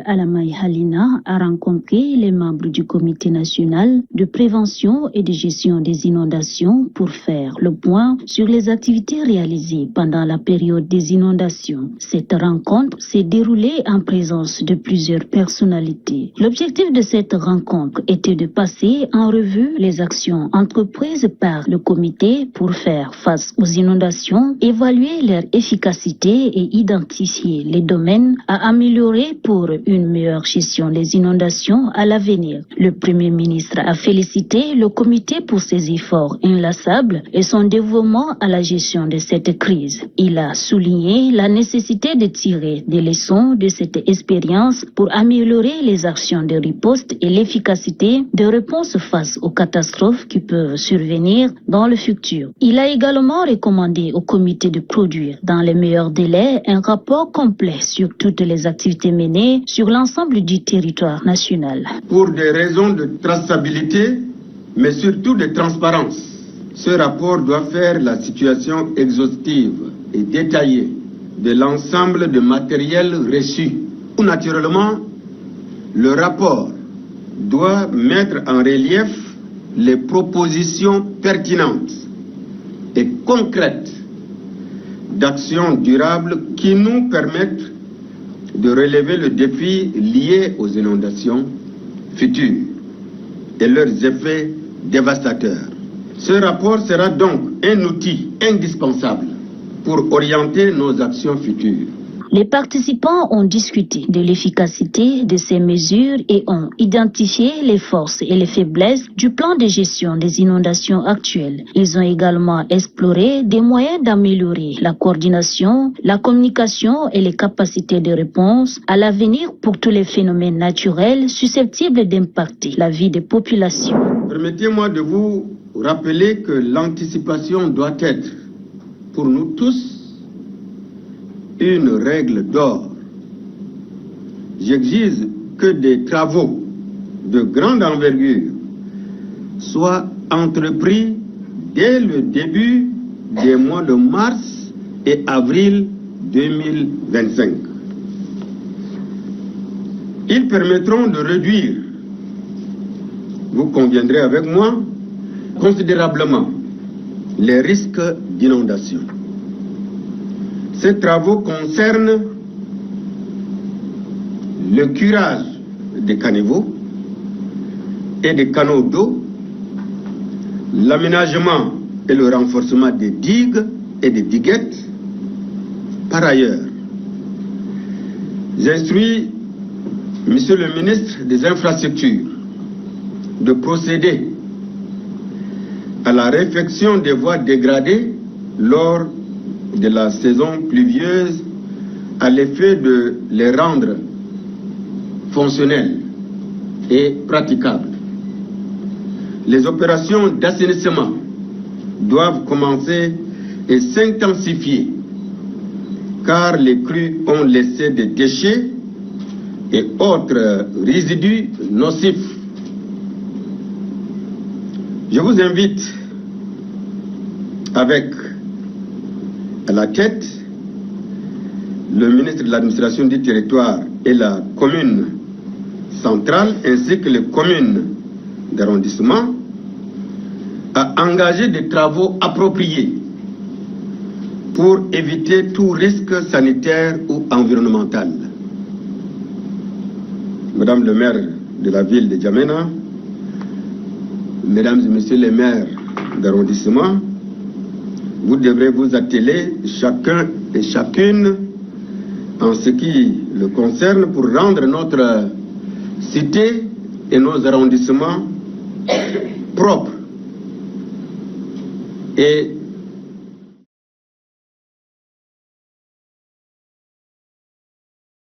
Alamai Halina a rencontré les membres du Comité national de prévention et de gestion des inondations pour faire le point sur les activités réalisées pendant la période des inondations. Cette rencontre s'est déroulée en présence de plusieurs personnalités. L'objectif de cette rencontre était de passer en revue les actions entreprises par le comité pour faire face aux inondations, évaluer leur efficacité et identifier les domaines à améliorer pour une meilleure gestion des inondations à l'avenir. Le Premier ministre a félicité le comité pour ses efforts inlassables et son dévouement à la gestion de cette crise. Il a souligné la nécessité de tirer des leçons de cette expérience pour améliorer les actions de riposte et l'efficacité de réponse face aux catastrophes qui peuvent survenir dans le futur. Il a également recommandé au comité de produire dans les meilleurs délais un rapport complet sur toutes les activités menées sur l'ensemble du territoire national. Pour des raisons de traçabilité, mais surtout de transparence, ce rapport doit faire la situation exhaustive et détaillée de l'ensemble de matériel reçu. Naturellement, le rapport doit mettre en relief les propositions pertinentes et concrètes d'actions durables qui nous permettent de relever le défi lié aux inondations futures et leurs effets dévastateurs. Ce rapport sera donc un outil indispensable pour orienter nos actions futures. Les participants ont discuté de l'efficacité de ces mesures et ont identifié les forces et les faiblesses du plan de gestion des inondations actuelles. Ils ont également exploré des moyens d'améliorer la coordination, la communication et les capacités de réponse à l'avenir pour tous les phénomènes naturels susceptibles d'impacter la vie des populations. Permettez-moi de vous rappeler que l'anticipation doit être, pour nous tous, une règle d'or. J'exige que des travaux de grande envergure soient entrepris dès le début des mois de mars et avril 2025. Ils permettront de réduire, vous conviendrez avec moi, considérablement les risques d'inondation. Ces travaux concernent le curage des caniveaux et des canaux d'eau, l'aménagement et le renforcement des digues et des diguettes. Par ailleurs, j'instruis Monsieur le ministre des Infrastructures de procéder à la réfection des voies dégradées lors de la saison pluvieuse à l'effet de les rendre fonctionnels et praticables. Les opérations d'assainissement doivent commencer et s'intensifier car les crues ont laissé des déchets et autres résidus nocifs. Je vous invite avec à la tête le ministre de l'administration du territoire et la commune centrale ainsi que les communes d'arrondissement à engager des travaux appropriés pour éviter tout risque sanitaire ou environnemental. Madame le maire de la ville de N'Djamena, mesdames et messieurs les maires d'arrondissement, vous devrez vous atteler chacun et chacune en ce qui le concerne pour rendre notre cité et nos arrondissements propres et